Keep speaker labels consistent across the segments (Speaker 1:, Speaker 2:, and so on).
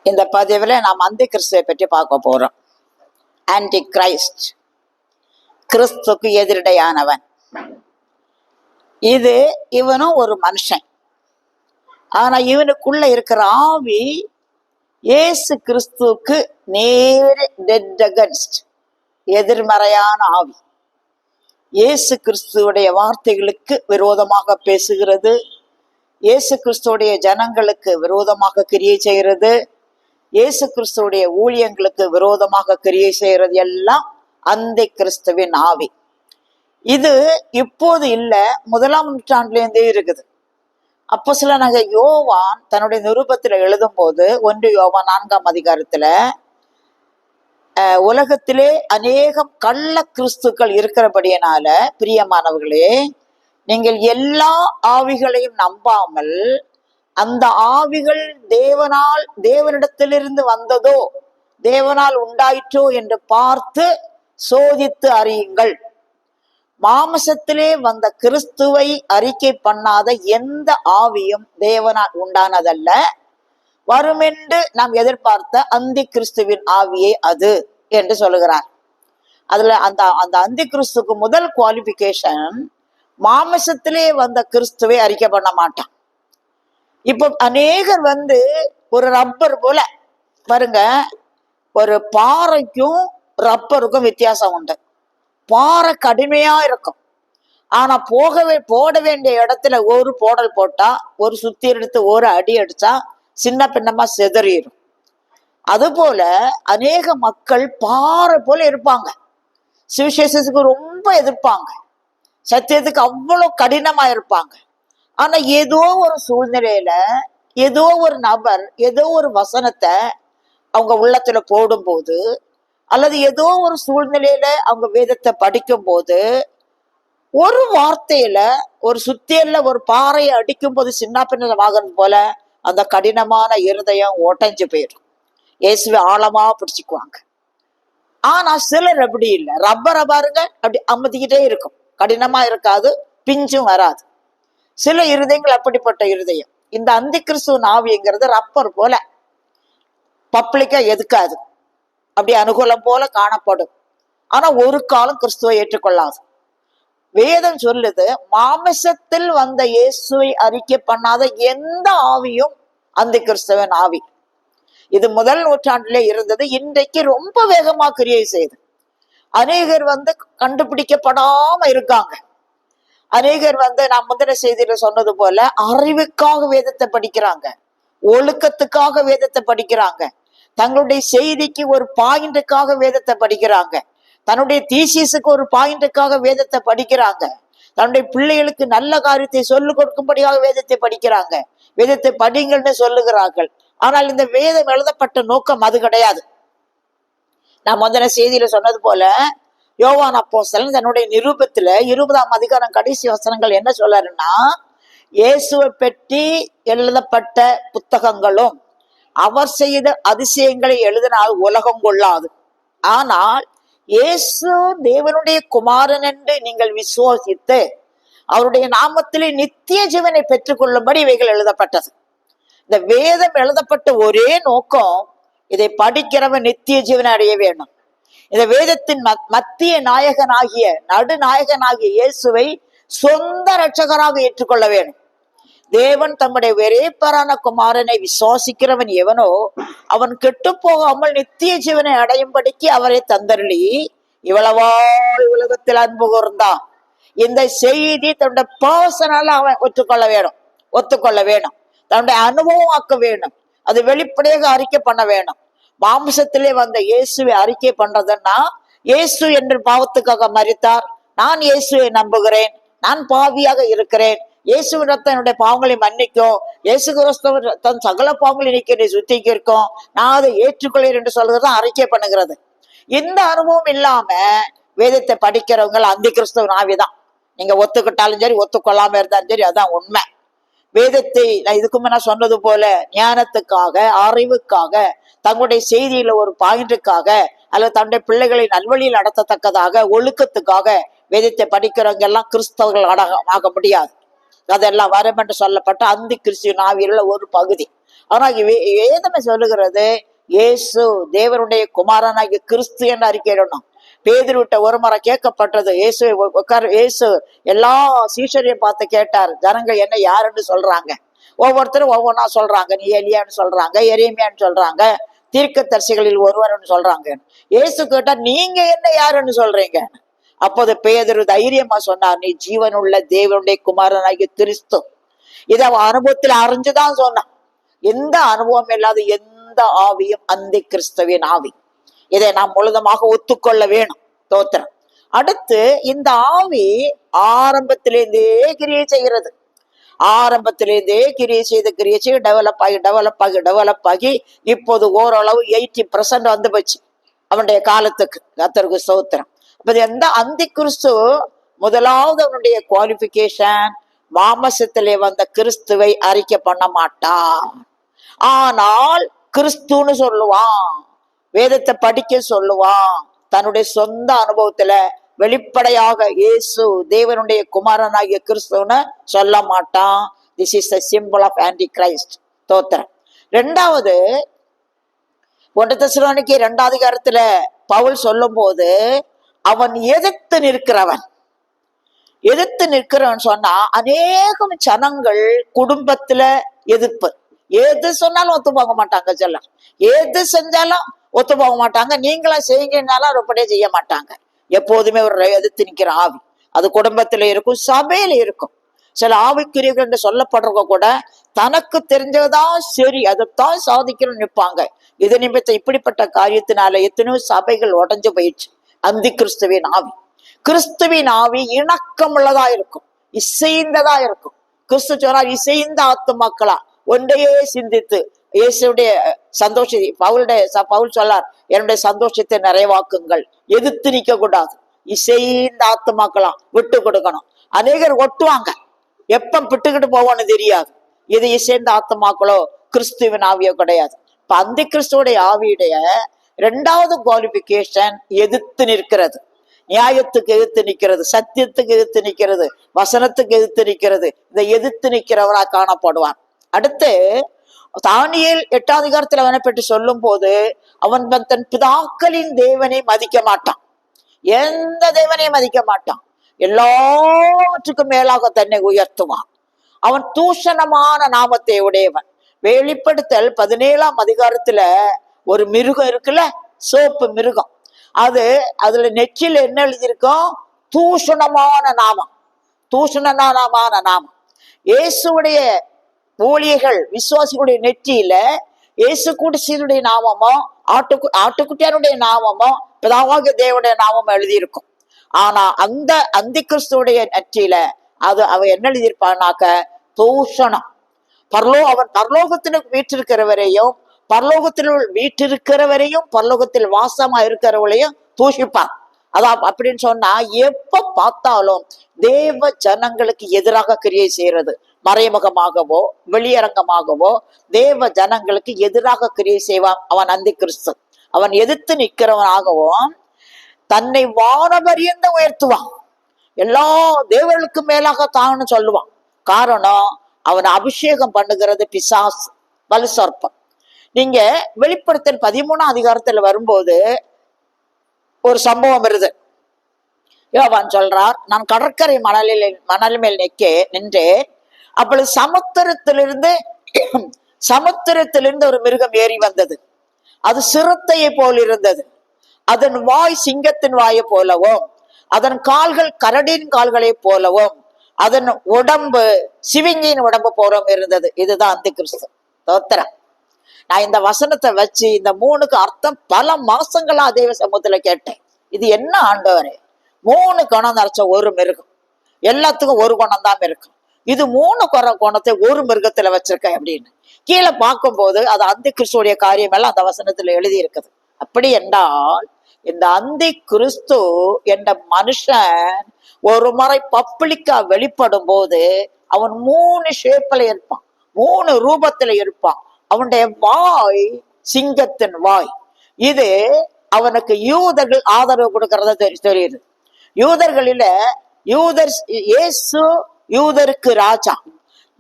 Speaker 1: இந்த பதிவில் நாம் அந்தி கிறிஸ்துவை பற்றி பார்க்க போறோம். ஆன்டி கிரைஸ்ட், கிறிஸ்துக்கு எதிரடையானவன். இவனும் ஒரு மனுஷன். ஆனா இவனுக்குள்ள இருக்கிற ஆவி இயேசு கிறிஸ்துவுக்கு நேர் டெட் அகென்ஸ்ட், எதிர்மறையான ஆவி. இயேசு கிறிஸ்துவுடைய வார்த்தைகளுக்கு விரோதமாக பேசுகிறது, இயேசு கிறிஸ்துவுடைய ஜனங்களுக்கு விரோதமாக கிரியை செய்கிறது, இயேசு கிறிஸ்துவுடைய ஊழியங்களுக்கு விரோதமாக கிரியை செய்கிறது எல்லாம் அந்தி கிறிஸ்துவின் ஆவி. இது இப்போது இல்ல, 1ஆம் நூற்றாண்டுலேருந்தே இருக்குது. அப்போஸ்தலனாக யோவான் தன்னுடைய நிருபத்துல எழுதும் போது 1 யோவான் 4ஆம் அதிகாரத்துல உலகத்திலே அநேகம் கள்ள கிறிஸ்துக்கள் இருக்கிறபடியினால, பிரியமானவர்களே, நீங்கள் எல்லா ஆவிகளையும் நம்பாமல் அந்த ஆவிகள் தேவனிடத்திலிருந்து வந்ததோ தேவனால் உண்டாயிற்றோ என்று பார்த்து சோதித்து அறியுங்கள். மாம்சத்திலே வந்த கிறிஸ்துவை அறிக்கை பண்ணாத எந்த ஆவியும் தேவனால் உண்டானதல்ல. வருமென்று நாம் எதிர்பார்த்த அந்தி கிறிஸ்துவின் ஆவியே அது என்று சொல்லுகிறார். அதுல அந்த அந்த அந்தி கிறிஸ்துக்கு முதல் குவாலிபிகேஷன், மாமிசத்திலே வந்த கிறிஸ்துவை அறிக்கை பண்ண மாட்டான். இப்போ அநேகர் ஒரு ரப்பர் போல பாருங்க, ஒரு பாறைக்கும் ரப்பருக்கும் வித்தியாசம் உண்டு. பாறை கடுமையா இருக்கும், ஆனா போட வேண்டிய இடத்துல ஒரு போடல் போட்டா, ஒரு சுத்தி எடுத்து ஒரு அடி அடிச்சா சின்ன பின்னமா சிதறிடும். அது போல அநேக மக்கள் பாறை போல இருப்பாங்க, சுவிசேஷத்துக்கு ரொம்ப எதிர்ப்பாங்க, சத்தியத்துக்கு அவ்வளவு கடினமா இருப்பாங்க. ஆனா ஏதோ ஒரு சூழ்நிலையில ஏதோ ஒரு நபர் ஏதோ ஒரு வசனத்தை அவங்க உள்ளத்துல போடும்போது, அல்லது ஏதோ ஒரு சூழ்நிலையில அவங்க வேதத்தை படிக்கும் போது, ஒரு வார்த்தையில ஒரு சுத்தியல்ல ஒரு பாறையை அடிக்கும் போது சின்ன பின்னமாகிறது போல அந்த கடினமான இருதயம் ஒட்டஞ்சு போயிடும். இயேசுவை ஆழமா பிடிச்சுக்குவாங்க. ஆனா சிலர் அப்படி இல்லை, ரப்பரை பாருங்க அப்படி அமுத்திக்கிட்டே இருக்கும், கடினமா இருக்காது, பிஞ்சும் வராது. சில இருதயங்கள் அப்படிப்பட்ட இருதயம். இந்த அந்தி கிறிஸ்துவின் ஆவிங்கிறது ரப்பர் போல பப்ளிக்கா எதுக்காது, அப்படி அனுகூலம் போல காணப்படும். ஆனா ஒரு காலம் கிறிஸ்துவை ஏற்றுக்கொள்ளாது. வேதம் சொல்லுது, மாமிசத்தில் வந்த இயேசுவை அறிக்கை பண்ணாத எந்த ஆவியும் அந்தி கிறிஸ்துவின் ஆவி. இது 1 நூற்றாண்டிலே இருந்தது, இன்றைக்கு ரொம்ப வேகமா கிரியை செய்யுது. அநேகர் கண்டுபிடிக்கப்படாம இருக்காங்க. அநேகர் நான் முந்தின செய்தியில சொன்னது போல அறிவுக்காக வேதத்தை படிக்கிறாங்க, ஒழுக்கத்துக்காக வேதத்தை படிக்கிறாங்க, தங்களுடைய செய்திக்கு ஒரு பாயிண்ட்டுக்காக வேதத்தை படிக்கிறாங்க, தன்னுடைய தீசிஸுக்கு ஒரு பாயிண்ட்டுக்காக வேதத்தை படிக்கிறாங்க, தன்னுடைய பிள்ளைகளுக்கு நல்ல காரியத்தை சொல்லிக் கொடுக்கும்படியாக வேதத்தை படிக்கிறாங்க, வேதத்தை படிங்கள்னு சொல்லுகிறார்கள். ஆனால் இந்த வேதம் எழுதப்பட்ட நோக்கம் அது கிடையாது. நான் முதல்ல செய்தியில சொன்னது போல யோவான் அப்போஸ்தலன் தன்னுடைய நிருபத்துல 20ஆம் அதிகாரம் கடைசி வசனங்கள் என்ன சொல்றாருன்னா, இயேசுவை பற்றி எழுதப்பட்ட புத்தகங்களும் அவர் செய்த அதிசயங்களை எழுதினால் உலகம் கொள்ளாது. ஆனால் இயேசு தேவனுடைய குமாரன் என்று நீங்கள் விசுவாசித்து அவருடைய நாமத்திலே நித்திய ஜீவனை பெற்றுக் கொள்ளும்படி இவைகள் எழுதப்பட்டது. இந்த வேதம் எழுதப்பட்ட ஒரே நோக்கம், இதை படிக்கிறவன் நித்திய ஜீவனை அடைய வேண்டும். இந்த வேதத்தின் மத்திய நாயகனாகிய நடுநாயகனாகிய இயேசுவை சொந்த இரட்சகராக ஏற்றுக்கொள்ள வேண்டும். தேவன் தம்முடைய ஒரேபரான குமாரனை விசுவாசிக்கிறவன் எவனோ அவன் கெட்டு போகாமல் நித்திய ஜீவனை அடையும்படிக்கு அவரை தந்தருளி இவ்வளவா உலகத்தில் அன்பு கூர்ந்தான். இந்த செய்தி தன்னுடைய பர்சனலா அவன் ஒத்துக்கொள்ள வேணும், தன்னுடைய அனுபவம் ஆக்க வேணும், அது வெளிப்படையாக அறிக்கை பண்ண வேணும். மாம்சத்திலே வந்த இயேசுவை அறிக்கை பண்றதுன்னா, இயேசு என்று பாவத்துக்காக மரித்தார், நான் இயேசுவை நம்புகிறேன், நான் பாவியாக இருக்கிறேன், இயேசுவிடத்தை என்னுடைய பாவங்களை மன்னிக்கும், இயேசு கிறிஸ்து தன் சகல பாவங்களை நீக்கி சுத்திக்கு இருக்கும், நான் அதை ஏற்றுக்கொள்கிறேன் என்று சொல்கிறது அறிக்கை பண்ணுகிறது. இந்த அனுபவம் இல்லாம வேதத்தை படிக்கிறவங்க அந்தி கிறிஸ்துவின் ஆவிதான். நீங்க ஒத்துக்கிட்டாலும் சரி, ஒத்துக்கொள்ளாம இருந்தாலும் சரி, அதான் உண்மை. வேதத்தை நான் இதுக்கு முன்ன சொன்னது போல ஞானத்துக்காக, அறிவுக்காக, தங்களுடைய செய்தியில ஒரு பாயிண்ட்டுக்காக, அல்லது தன்னுடைய பிள்ளைகளை நல்வழியில் நடத்தத்தக்கதாக, ஒழுக்கத்துக்காக வேதத்தை படிக்கிறவங்க எல்லாம் கிறிஸ்தவர்கள் ஆக முடியாது. அதெல்லாம் வரும் என்று சொல்லப்பட்ட அந்தி கிறிஸ்துவின் ஆவியிலுள்ள ஒரு பகுதி. ஆனா வேதமே சொல்லுகிறது இயேசு தேவனுடைய குமாரனாகிய கிறிஸ்து என்று அறிக்கையிடணும். பேதுரு விட்ட ஒரு முறை கேட்கப்பட்டது, இயேசு எல்லா சீஷரையும் பார்த்து கேட்டார், ஜனங்கள் என்ன யாருன்னு சொல்றாங்க? ஒவ்வொருத்தரும் ஒவ்வொன்னா சொல்றாங்க. நீ எலியான்னு சொல்றாங்க, எரேமியான்னு சொல்றாங்க, தீர்க்கதரிசிகளில் ஒருவர்னு சொல்றாங்க. இயேசு கேட்டா நீங்க என்ன யாருன்னு சொல்றீங்க? அப்போது பேதுரு தைரியமா சொன்னார், நீ ஜீவனுள்ள தேவனுடைய குமாரனாகிய கிறிஸ்து. இதை அவன் அனுபவத்தில் அறிஞ்சுதான் சொன்னான். எந்த அனுபவம் இல்லாத எந்த ஆவியும் அந்தி கிறிஸ்துவின் ஆவி. இதை நாம் முழுதமாக ஒத்துக்கொள்ள வேணும். தோத்திரம். அடுத்து இந்த ஆவி ஆரம்பத்திலேருந்தே கிரியை செய்கிறது. ஆரம்பத்திலேருந்தே கிரியை செய்து டெவலப் ஆகி இப்போது ஓரளவு 80% வந்து போச்சு அவனுடைய காலத்துக்கு. கர்த்தருக்கு ஸ்தோத்திரம். அப்ப எந்த அந்தி கிறிஸ்து முதலாவது அவனுடைய குவாலிபிகேஷன், மாமசத்திலே வந்த கிறிஸ்துவை அறிக்கை பண்ண மாட்டான். ஆனால் கிறிஸ்துன்னு சொல்லுவான், வேதத்தை படிக்க சொல்லுவான். தன்னுடைய சொந்த அனுபவத்துல வெளிப்படையாக இயேசு தேவனுடைய குமாரனாகிய கிறிஸ்துன்னு சொல்ல மாட்டான். This is the symbol of antichrist. தோத்திரம். ரெண்டாவது, 1 தெசலோனிக்கேயர் 2 அதிகாரத்துல பவுல் சொல்லும் போது அவன் எதிர்த்து நிற்கிறவன் சொன்னா அநேகம் ஜனங்கள் குடும்பத்துல எதிர்ப்பு. எது சொன்னாலும் ஒத்து போக மாட்டாங்க. சொல்ல எது செஞ்சாலும் ஒத்து போக மாட்டாங்க. நீங்களும் செய்யுங்கன்னாலும் ரொம்படியே செய்ய மாட்டாங்க. எப்போதுமே ஒரு எதிர்த்து நிற்கிற ஆவி அது குடும்பத்துல இருக்கும், சபையில இருக்கும். சில ஆவிக்குரியர்கள் என்று சொல்லப்படுறவங்க கூட தனக்கு தெரிஞ்சதான் சரி, அதைத்தான் சாதிக்கணும்னு நிற்பாங்க. இது நிமித்தம் இப்படிப்பட்ட காரியத்தினால எத்தனையோ சபைகள் உடஞ்சு போயிடுச்சு. அந்தி கிறிஸ்துவின் ஆவி. கிறிஸ்துவின் ஆவி இணக்கம் உள்ளதா இருக்கும், இசைந்ததா இருக்கும். கிறிஸ்து சொன்னார், இசைந்த ஆத்துமாக்களா ஒன்றையே சிந்தித்து இயேசுடைய சந்தோஷத்தை பவுல் சொல்லார், என்னுடைய சந்தோஷத்தை நிறைவாக்குங்கள். எதிர்த்து நிக்க கூடாது. இசைந்த ஆத்துமாக்கலாம் விட்டு கொடுக்கணும். அநேகர் ஒட்டுவாங்க, எப்ப விட்டுக்கிட்டு போவோன்னு தெரியாது. இது இசைந்த ஆத்துமாக்களோ கிறிஸ்துவின் ஆவியோ கிடையாது. இப்ப அந்தி கிறிஸ்துவோடைய ஆவியுடைய 2வது குவாலிபிகேஷன் எதிர்த்து நிற்கிறது. நியாயத்துக்கு எதிர்த்து நிற்கிறது, சத்தியத்துக்கு எதிர்த்து நிற்கிறது, வசனத்துக்கு எதிர்த்து நிற்கிறது. இந்த எதிர்த்து நிற்கிறவரா காணப்படுவான். அடுத்து தானியேல் 8 அதிகாரத்துல அவனை பற்றி சொல்லும் போது அவன் தன் பிதாக்களின் தேவனை மதிக்க மாட்டான். எந்த தேவனையும் மதிக்க மாட்டான். எல்லாவற்றுக்கும் மேலாக தன்னை உயர்த்துவான். அவன் தூஷணமான நாமத்தை உடையவன். வெளிப்படுத்தல் 17 அதிகாரத்துல ஒரு மிருகம் இருக்குல்ல, சோப்பு மிருகம். அதுல நெற்றில என்ன எழுதியிருக்கோம்? தூஷணமான நாமம். தூஷணமான நாமம். இயேசுடைய ஊழியர்கள் விசுவாசிகளுடைய நெற்றியில இயேசு குடிசையுடைய நாமமோ ஆட்டுக்குட்டியாருடைய நாமமோ பிதாவாகிய தேவனுடைய நாமமோ எழுதியிருக்கும். ஆனா அந்த அந்தி கிறிஸ்துடைய நெற்றியில அவன் என்ன எழுதியிருப்பான்னாக்க தூஷணம். அவன் பரலோகத்தில் வீற்றிருக்கிறவரையும் பரலோகத்தில் வாசமா இருக்கிறவளையும் தூஷிப்பான். அதான் அப்படின்னு சொன்னா எப்ப பார்த்தாலும் தேவ ஜனங்களுக்கு எதிராக கிரியை செய்யறது, மறைமுகமாகவோ வெளியரங்கமாகவோ தேவ ஜனங்களுக்கு எதிராக கிரியை செய்வான் அவன் அந்தி கிறிஸ்து. அவன் எதிர்த்து நிற்கிறவனாகவும் தன்னை வானபரியந்த உயர்த்துவான். எல்லா தேவர்களுக்கும் மேலாக தான்னு சொல்லுவான். காரணம், அவன் அபிஷேகம் பண்ணுகிறது பிசாசு, வலு சர்ப்பம். நீங்க வெளிப்படுத்தல் 13 அதிகாரத்துல வரும்போது ஒரு சம்பவம் வருது. யோவான் சொல்றார், நான் கடற்கரை மணல் மேல் நின்றேன். அப்பொழுது சமுத்திரத்திலிருந்து ஒரு மிருகம் ஏறி வந்தது. அது சிறுத்தையை போல் இருந்தது. அதன் வாய் சிங்கத்தின் வாயை போலவும், அதன் கால்கள் கரடின் கால்களை போலவும், அதன் உடம்பு சிவிங்கியின் உடம்பு போலவும் இருந்தது. இதுதான் அந்தி கிறிஸ்து. தோத்திரம். நான் இந்த வசனத்தை வச்சு இந்த 3க்கு அர்த்தம் பல மாசங்களா தேவ சமூகத்துல கேட்டேன். இது என்ன ஆண்டவரே, 3 குணம் நிறைச்ச ஒரு மிருகம், எல்லாத்துக்கும் ஒரு குணம் தான் இருக்கும். இது 3 குணத்தை ஒரு மிருகத்துல வச்சிருக்க அப்படின்னு கீழே பார்க்கும் போது அது அந்தி கிறிஸ்துடைய காரியம் எல்லாம் அந்த வசனத்துல எழுதி இருக்குது. அப்படி என்றால் இந்த அந்தி கிறிஸ்து என்ற மனுஷன் ஒரு முறை பப்ளிக்கா வெளிப்படும் போது அவன் 3 ஷேப்ல இருப்பான், 3 ரூபத்துல இருப்பான். அவனுடைய வாய் சிங்கத்தின் வாய். இது அவனுக்கு யூதர்கள் ஆதரவு கொடுக்கறத தெரியுது. யூதர்களில இயேசு யூதருக்கு ராஜா.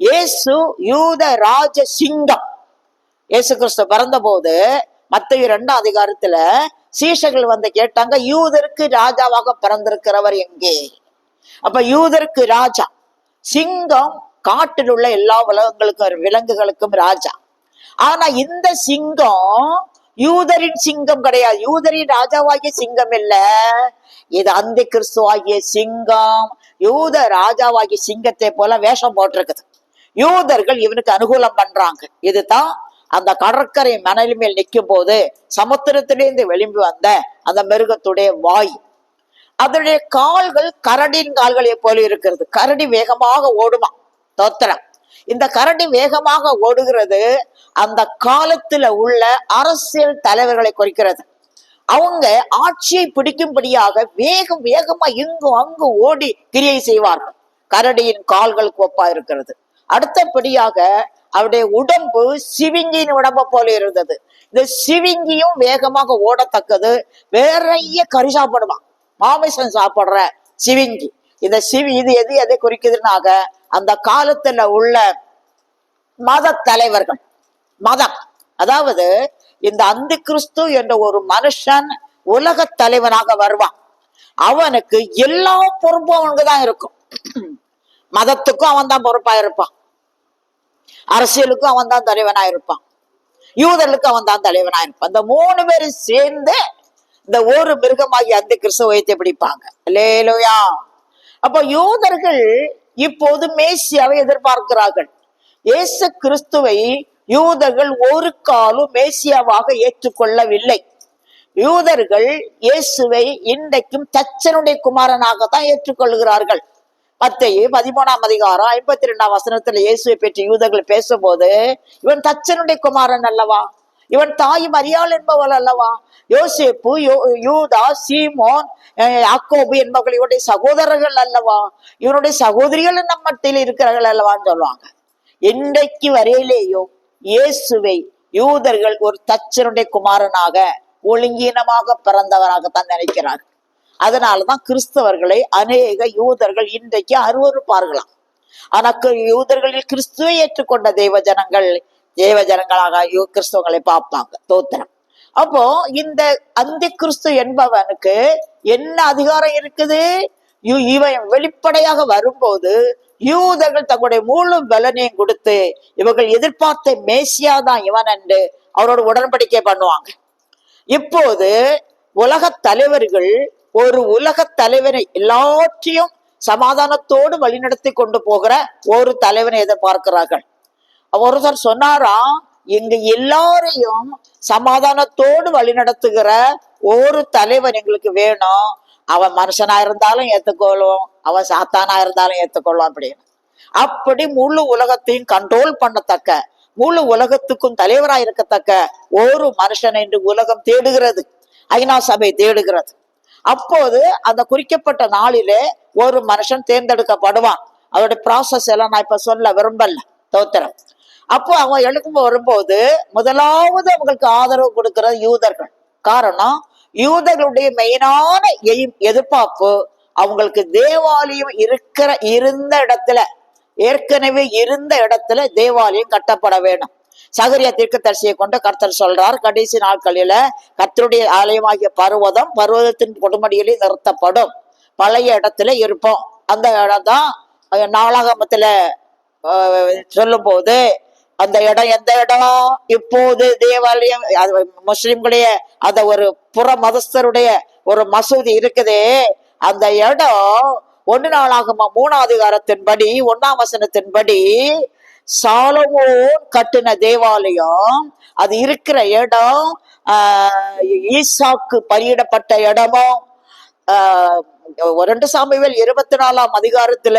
Speaker 1: இயேசு யூத ராஜ சிங்கம். இயேசு கிறிஸ்து பிறந்த போது மத்தேயு 2ஆம் அதிகாரத்துல சீஷர்கள் வந்து கேட்டாங்க, யூதருக்கு ராஜாவாக பிறந்திருக்கிறவர் எங்கே? அப்ப யூதருக்கு ராஜா சிங்கம், காட்டில் உள்ள எல்லா உலகங்களுக்கும் விலங்குகளுக்கும் ராஜா. ஆனா இந்த சிங்கம் யூதரின் சிங்கம் கிடையாது, யூதரின் ராஜாவாகிய சிங்கம் இல்ல, இது அந்தி கிறிஸ்துவாகிய சிங்கம். யூத ராஜாவாகிய சிங்கத்தை போல வேஷம் போட்டிருக்குது. யூதர்கள் இவனுக்கு அனுகூலம் பண்றாங்க. இதுதான் அந்த கடற்கரை மணல் மேல் நிற்கும் போது சமுத்திரத்திலிருந்து வெளிம்பி வந்த அந்த மிருகத்துடைய வாய். அதனுடைய கால்கள் கரடின் கால்களை போல இருக்கிறது. கரடி வேகமாக ஓடுமா, தோத்திரம். இந்த கரடி வேகமாக ஓடுகிறது அந்த காலத்துல உள்ள அரசியல் தலைவர்களை குறிக்கிறது. அவங்க ஆட்சியை பிடிக்கும்படியாக வேகம் வேகமா இங்கு அங்கு ஓடி கிரியை செய்வார்கள். கரடியின் கால்களுக்கு ஒப்பா இருக்கிறது. அடுத்தபடியாக அவருடைய உடம்பு சிவிங்கியின் உடம்பை போல இருந்தது. இந்த சிவிங்கியும் வேகமாக ஓடத்தக்கது. நிறைய கறி சாப்பிடுவான், மாமிசம் சாப்பிடுற சிவிங்கி. இந்த இது எதை குறிக்குதுனாக அந்த காலத்துல உள்ள மத தலைவர்கள். மதம், அதாவது இந்த அந்தி கிறிஸ்து என்ற ஒரு மனுஷன் உலக தலைவனாக வருவான். அவனுக்கு எல்லா பொறுப்பும் அவனுக்கு தான் இருக்கும். மதத்துக்கும் அவன் தான் பொறுப்பா இருப்பான், அரசியலுக்கும் அவன் தான் தலைவனா இருப்பான், யூதர்களுக்கும் அவன் தான் தலைவனா இருப்பான். இந்த 3 பேரும் சேர்ந்து இந்த ஒரு மிருகமாகி அந்தி கிறிஸ்துவை வைத்து பிடிப்பாங்க. அல்லேலூயா. அப்ப யூதர்கள் இப்போது மேசியாவை எதிர்பார்க்கிறார்கள். இயேசு கிறிஸ்துவை யூதர்கள் ஒரு காலம் மேசியாவாக ஏற்றுக்கொள்ளவில்லை. யூதர்கள் இயேசுவை இன்றைக்கும் தச்சனுடைய குமாரனாகத்தான் ஏற்றுக்கொள்கிறார்கள். மத்தேயு 13ஆம் அதிகாரம் 52ஆம் வசனத்துல இயேசுவை பற்றி யூதர்கள் பேசும்போது, இவன் தச்சனுடைய குமாரன் அல்லவா, இவன் தாய் மரியாள் என்பவள் அல்லவா, யோசேப்பு, யூதா, சீமோன், யாக்கோபு என்பவர்கள் இவனுடைய சகோதரர்கள் அல்லவா, இவனுடைய சகோதரிகள் நம் மத்தியில் இருக்கிறார்கள் அல்லவான்னு சொல்லுவாங்க. இன்றைக்கு வரையிலேயும் இயேசுவை யூதர்கள் ஒரு தச்சனுடைய குமாரனாக ஒழுங்கீனமாக பிறந்தவராகத்தான் நினைக்கிறார்கள். அதனாலதான் கிறிஸ்தவர்களை அநேக யூதர்கள் இன்றைக்கு அருவருப்பார்களாம். ஆனா யூதர்களில் கிறிஸ்துவை ஏற்றுக்கொண்ட தேவ ஜனங்களாக கிறிஸ்தவங்களை பார்ப்பாங்க. தோத்திரம். அப்போ இந்த அந்தி கிறிஸ்து என்பவனுக்கு என்ன அதிகாரம் இருக்குது? இவன் வெளிப்படையாக வரும்போது யூதர்கள் தங்களுடைய முழு பலனையும் கொடுத்து இவர்கள் எதிர்பார்த்த மேசியாதான் இவன் என்று அவரோட உடன்படிக்கை பண்ணுவாங்க. இப்போது உலக தலைவர்கள் ஒரு உலக தலைவனை எல்லாற்றையும் சமாதானத்தோடு வழிநடத்தி கொண்டு போகிற ஒரு தலைவனை எதிர்பார்க்கிறார்கள். ஒருத்தர் சொன்னாராம், இங்கு எல்லாரையும் சமாதானத்தோடு வழிநடத்துகிற ஒரு தலைவன் எங்களுக்கு வேணும். அவன் மனுஷனா இருந்தாலும் ஏத்துக்கொள்ளும், அவன் சாத்தானா இருந்தாலும் ஏத்துக்கொள்ளும் அப்படின்னு. அப்படி முழு உலகத்தையும் கண்ட்ரோல் பண்ணத்தக்க, முழு உலகத்துக்கும் தலைவராக இருக்கத்தக்க ஒரு மனுஷன் என்று உலகம் தேடுகிறது, ஐநா சபை தேடுகிறது. அப்போது அந்த குறிக்கப்பட்ட நாளிலே ஒரு மனுஷன் தேர்ந்தெடுக்கப்படுவான். அவருடைய ப்ராசஸ் எல்லாம் நான் இப்ப சொல்ல விரும்பல, தோத்திரம். அப்போ அவன் எழுக்கும் வரும்போது முதலாவது அவங்களுக்கு ஆதரவு கொடுக்கிறது யூதர்கள். காரணம், யூதர்களுடைய மெயினான எதிர்பார்ப்பு அவங்களுக்கு தேவாலயம் இருந்த இடத்துல, ஏற்கனவே இருந்த இடத்துல தேவாலயம் கட்டப்பட வேணும். சகரியா தீர்க்கதரிசியை கொண்டு கர்த்தர் சொல்றார், கடைசி நாட்களில கர்த்தருடைய ஆலயமாகிய பர்வதத்தின் கொடுமடியிலே நிறுத்தப்படும், பழைய இடத்துல இருப்போம். அந்த இடம் தான் நாளாகமத்துல சொல்லும் போது அந்த இடம் எந்த இடம்? இப்போது தேவாலயம், முஸ்லிம்களுடைய அந்த ஒரு புற மதஸ்தருடைய ஒரு மசூதி இருக்குதே, அந்த இடம் 1 நாளாகமம் 3ஆம் அதிகாரத்தின்படி 1ஆம் வசனத்தின்படி சாலமோன் கட்டின தேவாலயம். அது இருக்கிற இடம் ஈசாக்கு பலியிடப்பட்ட இடமும் 2 சாமுவேல் 24ஆம் அதிகாரத்துல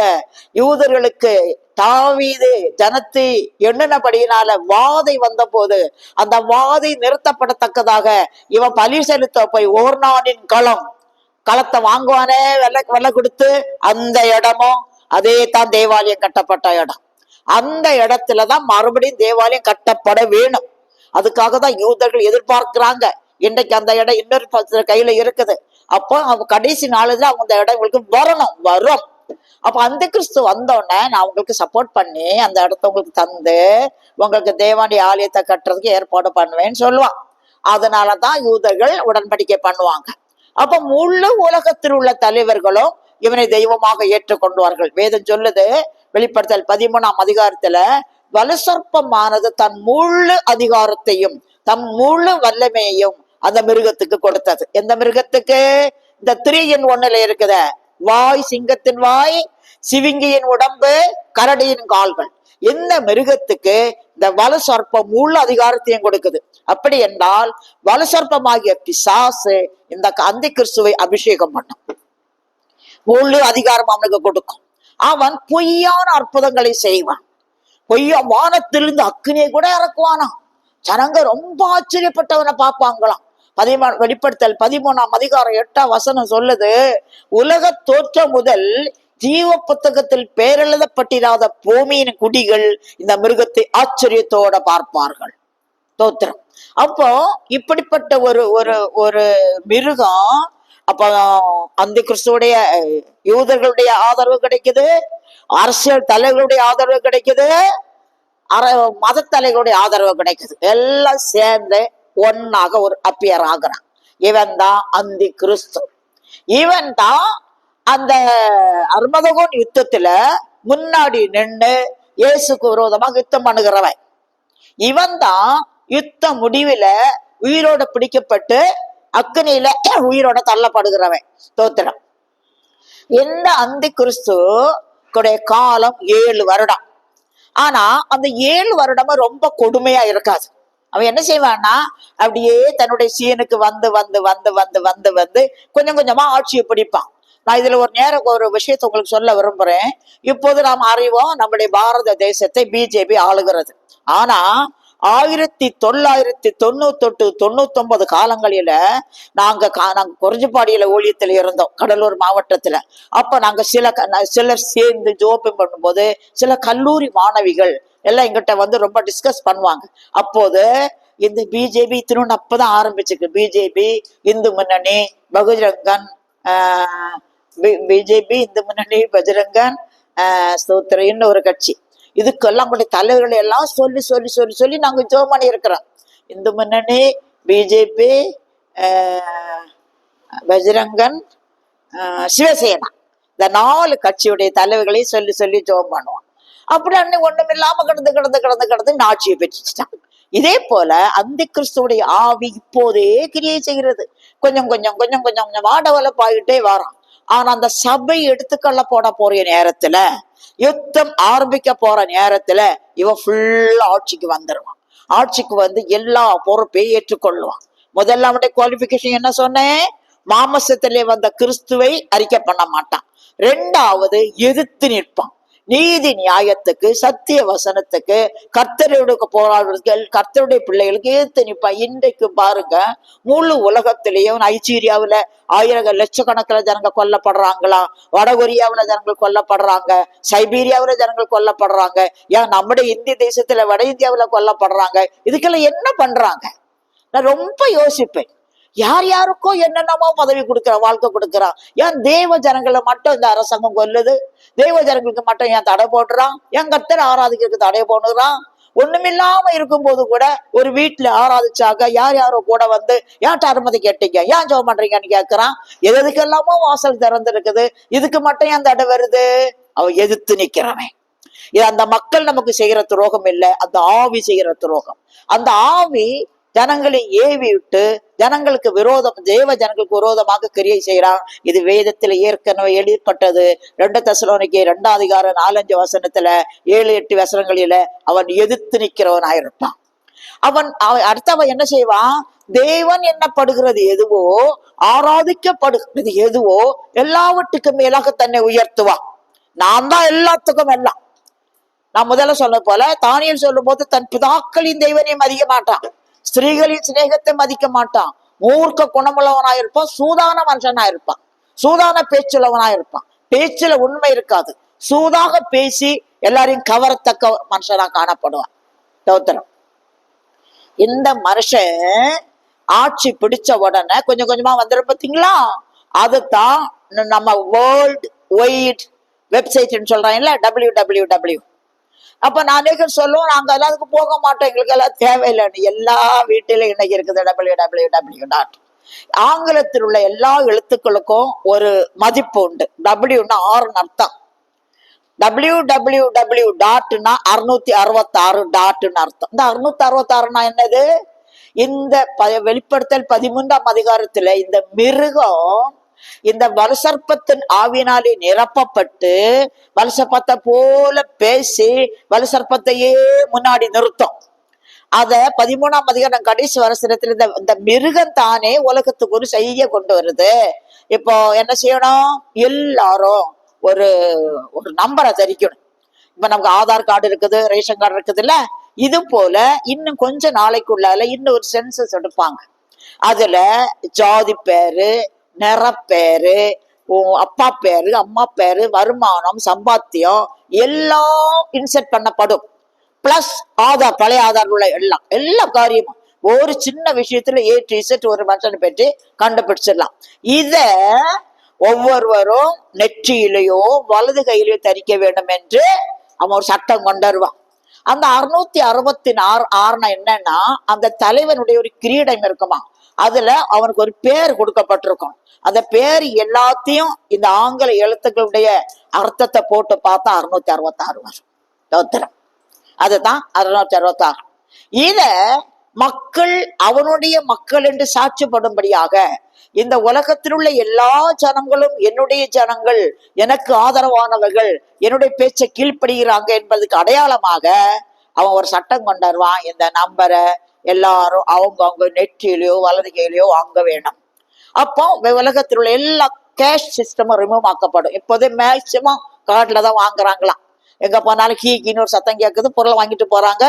Speaker 1: யூதர்களுக்கு தாவீது ஜனத்தை எண்ணினபடியினால வாதை வந்த போது அந்த வாதை நிறுத்தப்படத்தக்கதாக இவன் பலி செலுத்த போய் ஓர்னானின் களத்தை வாங்குவானே, வெள்ளை கொடுத்து, அந்த இடமும் அதே தான் தேவாலயம் கட்டப்பட்ட இடம். அந்த இடத்துலதான் மறுபடியும் தேவாலயம் கட்டப்பட வேணும். அதுக்காக தான் யூதர்கள் எதிர்பார்க்கிறாங்க. இன்றைக்கு அந்த இடம் இன்னொரு கையில இருக்குது. அப்போ அவங்க கடைசி நாளுல அவங்க இடம் உங்களுக்கு வரும். அப்ப அந்த கிறிஸ்து வந்தோடனே நான் உங்களுக்கு சப்போர்ட் பண்ணி அந்த இடத்த உங்களுக்கு தந்து உங்களுக்கு தேவாண்டி ஆலயத்தை கட்டுறதுக்கு ஏற்பாடு பண்ணுவேன்னு சொல்லுவான். அதனாலதான் யூதர்கள் உடன்படிக்கை பண்ணுவாங்க. அப்ப முழு உலகத்தில் உள்ள தலைவர்களும் இவனை தெய்வமாக ஏற்றுக்கொண்டுவார்கள். வேதம் சொல்லுது, வெளிப்படுத்தல் 13ஆம் அதிகாரத்துல வலுசற்பமானது தன் முழு அதிகாரத்தையும் தன் முழு வல்லமையையும் அந்த மிருகத்துக்கு கொடுத்தது. எந்த மிருகத்துக்கு? இந்த 3 in 1 இருக்குத, வாய் சிங்கத்தின் வாய், சிவிங்கியின் உடம்பு, கரடியின் கால்கள். இந்த மிருகத்துக்கு இந்த வலுசற்பம் முழு அதிகாரத்தையும் கொடுக்குது. அப்படி என்றால் வலுசற்பமாகிய பிசாசு இந்த அந்தி கிறிஸ்துவை அபிஷேகம் பண்ணும், முழு அதிகாரம் அவனுக்கு கொடுக்கும். அவன் பொய்யான அற்புதங்களை செய்வான். பொய்யா வானத்திலிருந்து அக்கினியை கூட இறக்குவானா. ஜனங்க ரொம்ப ஆச்சரியப்பட்டவனை பார்ப்பாங்களாம். வெளிப்படுத்தல் 13ஆம் அதிகாரம் 8ஆம் வசனம் சொல்லுது, உலக தோற்றம் முதல் ஜீவ புத்தகத்தில் பேரெழுதப்பட்டிராத பூமியின் குடிகள் இந்த மிருகத்தை ஆச்சரியத்தோட பார்ப்பார்கள். தோத்திரம். அப்போ இப்படிப்பட்ட ஒரு ஒரு ஒரு மிருகம் அப்ப அந்த கிறிஸ்துவுடைய யூதர்களுடைய ஆதரவு கிடைக்குது, அரசியல் தலைவர்களுடைய ஆதரவு கிடைக்குது, மத தலைவர்களுடைய ஆதரவு கிடைக்குது. எல்லாம் சேர்ந்து ஒன்னாக ஒரு அப்பியர் ஆகுறான். இவன் தான் அந்தி கிறிஸ்து. இவன் தான் அந்த அர்மதகோன் யுத்தத்துல முன்னாடி நின்று இயேசுக்கு விரோதமாக யுத்தம் பண்ணுகிறவன். இவன் தான் யுத்த முடிவில உயிரோட பிடிக்கப்பட்டு அக்னியில உயிரோட தள்ளப்படுகிறவன். தோத்திரம். இந்த அந்தி கிறிஸ்து காலம் 7 வருடம். ஆனா அந்த 7 வருடமும் ரொம்ப கொடுமையா இருக்காது. அவன் என்ன செய்வான்னா, அப்படியே தன்னுடைய சீனுக்கு வந்து வந்து வந்து வந்து வந்து வந்து கொஞ்சம் கொஞ்சமா ஆட்சியை பிடிப்பான். நான் இதுல ஒரு விஷயத்தை உங்களுக்கு சொல்ல விரும்புறேன். இப்போது நாம் அறிவோம், நம்முடைய பாரத தேசத்தை பிஜேபி ஆளுகிறது. ஆனா 1998-99 காலங்களில நாங்க குறிஞ்சிப்பாடியில ஊழியத்துல இருந்தோம், கடலூர் மாவட்டத்துல. அப்ப நாங்க சிலர் சேர்ந்து ஜோப்பம் பண்ணும்போது சில கல்லூரி மாணவிகள் எல்லாம் எங்கிட்ட வந்து ரொம்ப டிஸ்கஸ் பண்ணுவாங்க. அப்போது இந்த பிஜேபி திரும்ப அப்பதான் ஆரம்பிச்சுக்கு. பிஜேபி, இந்து முன்னணி, பகுஜரங்கன், பிஜேபி, இந்து முன்னணி, பஜரங்கன், ஸ்தோத்திரன்னு ஒரு கட்சி. இதுக்கெல்லாம் கூட தலைவர்களை எல்லாம் சொல்லி சொல்லி சொல்லி சொல்லி நாங்க ஜோம் பண்ணி இருக்கிறோம். இந்து முன்னணி, பிஜேபி, பஜரங்கன், சிவசேனா, இந்த 4 கட்சியுடைய தலைவர்களையும் சொல்லி சொல்லி ஜோம் பண்ணுவோம். அப்படி அன்னைக்கு ஒண்ணும் இல்லாம கிடந்து ஆட்சியை பெற்றுட்டான். இதே போல அந்த கிறிஸ்துவுடைய ஆவி இப்போதே கிரியை செய்கிறது. கொஞ்சம் கொஞ்சம் கொஞ்சம் கொஞ்சம் கொஞ்சமா டெவலப் ஆகிட்டே வரான். ஆனா அந்த சபை எடுத்துக்கொள்ள போற நேரத்துல, யுத்தம் ஆரம்பிக்க போற நேரத்துல இவன் ஃபுல்லா ஆட்சிக்கு வந்துடுவான். ஆட்சிக்கு வந்து எல்லா பொறுப்பையும் ஏற்றுக்கொள்ளுவான். முதல்ல அவனுடைய குவாலிபிகேஷன் என்ன சொன்னேன்? மாமசத்திலே வந்த கிறிஸ்துவை அறிக்கை பண்ண மாட்டான். 2வது எதிர்த்து நிற்பான். நீதி நியாயத்துக்கு, சத்திய வசனத்துக்கு, கர்த்தருடைய போராடுறதுக்கு, கர்த்தருடைய பிள்ளைகளுக்கு எதிர்த்து நிற்பான். இன்றைக்கு பாருங்க, முழு உலகத்திலேயும் நைஜீரியாவுல 1000 லட்சக்கணக்கில் ஜனங்கள் கொல்லப்படுறாங்களா, வடகொரியாவுல ஜனங்கள் கொல்லப்படுறாங்க, சைபீரியாவுல ஜனங்கள் கொல்லப்படுறாங்க, ஏன் நம்முடைய இந்திய தேசத்துல வட இந்தியாவுல கொல்லப்படுறாங்க. இதுக்கெல்லாம் என்ன பண்றாங்க? நான் ரொம்ப யோசிப்பேன். யார் யாருக்கோ என்னென்னமோ பதவி கொடுக்குறான், வாழ்க்கை கொடுக்குறான். ஏன் தேவ ஜனங்களை மட்டும் இந்த அரசாங்கம் கொல்லுது? தேவ ஜனங்களுக்கு மட்டும் ஏன் தடை போடுறான்? ஏன் கர்த்தரை ஆராதிக்கிறதுக்கு தடை போடுறான்? ஒண்ணுமில்லாம இருக்கும்போது கூட ஒரு வீட்டுல ஆராதிச்சாக யார் யாரோ கூட வந்து ஏன்ட்ட அனுமதி கேட்டீங்க, ஏன் ஜெபம் பண்றீங்கன்னு கேட்கிறான். எதுக்கெல்லாமோ வாசல் திறந்து இருக்குது, இதுக்கு மட்டும் ஏன் தடை வருது? அவன் எதிர்த்து நிக்கிறவன். இது அந்த மக்கள் நமக்கு செய்கிற துரோகம் இல்லை, அந்த ஆவி செய்கிற துரோகம். அந்த ஆவி ஜனங்களை ஏவி விட்டு ஜனங்களுக்கு விரோதம், தேவ ஜனங்களுக்கு விரோதமாக கிரியை செய்யறான். இது வேதத்துல ஏற்கனவே எழுதப்பட்டது. 2 தெசலோனிக்கே 2ஆம் அதிகாரம் 4-5 வசனத்துல 7-8 வசனங்களில அவன் எதிர்த்து நிக்கிறவனாயிருப்பான். அடுத்தவன் என்ன செய்வான்? தேவன் என்னப்படுகிறது எதுவோ, ஆராதிக்கப்படுகிறது எதுவோ எல்லாவற்றுக்கும் மேலாக தன்னை உயர்த்துவான். நான் தான் எல்லாத்துக்கும் எல்லாம். நான் முதல்ல சொன்ன போல தானியேல் சொல்லும் போது தன் பிதாக்களின் தெய்வனை மதிக்க மாட்டான், ஸ்திரீகளின் சிநேகத்தை மதிக்க மாட்டான், மூர்க்க குணமுள்ளவனாயிருப்பான், சூதான மனுஷனாயிருப்பான், சூதான பேச்சுள்ளவனாயிருப்பான். பேச்சுல உண்மை இருக்காது, சூதாக பேசி எல்லாரையும் கவரத்தக்க மனுஷனா காணப்படுவான். தோத்திரம். இந்த மனுஷன் ஆட்சி பிடிச்ச உடனே கொஞ்சம் கொஞ்சமா வந்துடும் பார்த்தீங்களா? அதுதான் நம்ம வேர்ல்ட் வைட் வெப்சைட்னு சொல்றாங்கல்ல, WWW. அப்ப நானே சொல்லுவோம், நாங்க எல்லாம் அதுக்கு போக மாட்டோம், எங்களுக்கு எல்லாம் தேவையில்லைன்னு. எல்லா வீட்டிலும் இன்னைக்கு இருக்குது WWW. ஆங்கிலத்தில் உள்ள எல்லா எழுத்துக்களுக்கும் ஒரு மதிப்பு உண்டு. டபிள்யூன்னா 6 அர்த்தம். WWW டாட்னா 666 டாட்னு அர்த்தம். இந்த 666 என்னது? இந்த வெளிப்படுத்தல் 13ஆம் அதிகாரத்துல இந்த மிருகம் இந்த வலுசர்ப்பத்தின் ஆவினாலே நிரப்பப்பட்டு வலுசர்ப்பத்தை போல பேசி வலுசர்ப்பத்தையே முன்னாடி நிறுத்தும். அத 13ஆம் அதிகாரம் கடைசி வசனத்துல இந்த மிருகம் தானே உலகத்துக்கு ஒரு செய்தியை கொண்டு வருது. இப்போ என்ன செய்யணும்? எல்லாரும் ஒரு ஒரு நம்பரை தரிக்கணும். இப்ப நமக்கு ஆதார் கார்டு இருக்குது, ரேஷன் கார்டு இருக்குதுல்ல, இது போல இன்னும் கொஞ்ச நாளைக்குள்ளால இன்னும் ஒரு சென்சஸ் எடுப்பாங்க. அதுல ஜாதி பேரு, நிறப்பேரு, அப்பா பேரு, அம்மா பேரு, வருமானம், சம்பாத்தியம் எல்லாம் இன்செர்ட் பண்ணப்படும். பிளஸ் ஆதார், பழைய ஆதார் உள்ள எல்லா காரியமும் ஒரு சின்ன விஷயத்துல A to Z ஒரு மனுஷனை பற்றி கண்டுபிடிச்சிடலாம். இத ஒவ்வொருவரும் நெற்றியிலேயோ வலது கையிலேயோ தரிக்க வேண்டும் என்று அவன் ஒரு சட்டம் கொண்டு வருவான். அந்த 666 என்னன்னா, அந்த தலைவனுடைய ஒரு கிரீடம் இருக்குமா, அதுல அவனுக்கு ஒரு பேர் கொடுக்கப்பட்டிருக்கும். அந்த பேர் எல்லாத்தையும் இந்த ஆங்கில எழுத்துக்களுடைய அர்த்தத்தை போட்டு பார்த்தா 666 வரும். தோத்திரம். அதுதான் 666. இத மக்கள் அவனுடைய மக்கள் என்று சாட்சிப்படும்படியாக இந்த உலகத்தில் உள்ள எல்லா ஜனங்களும் என்னுடைய ஜனங்கள், எனக்கு ஆதரவானவர்கள், என்னுடைய பேச்சை கீழ்ப்படுகிறாங்க என்பதுக்கு அடையாளமாக அவன் ஒரு சட்டம் கொண்டாடுவான். இந்த நம்பரை எல்லாரும் அவங்க நெற்றியிலையோ வலது கையிலையோ வாங்க வேணும். அப்போ உலகத்தில் உள்ள எல்லா கேஷ் சிஸ்டமும் ரிமூவ் ஆக்கப்படும். இப்போதே மேக்சிமம் கார்டுல தான் வாங்குறாங்களாம். எங்க போனாலும் கீன்னு ஒரு சத்தம் கேட்குது, பொருளை வாங்கிட்டு போறாங்க,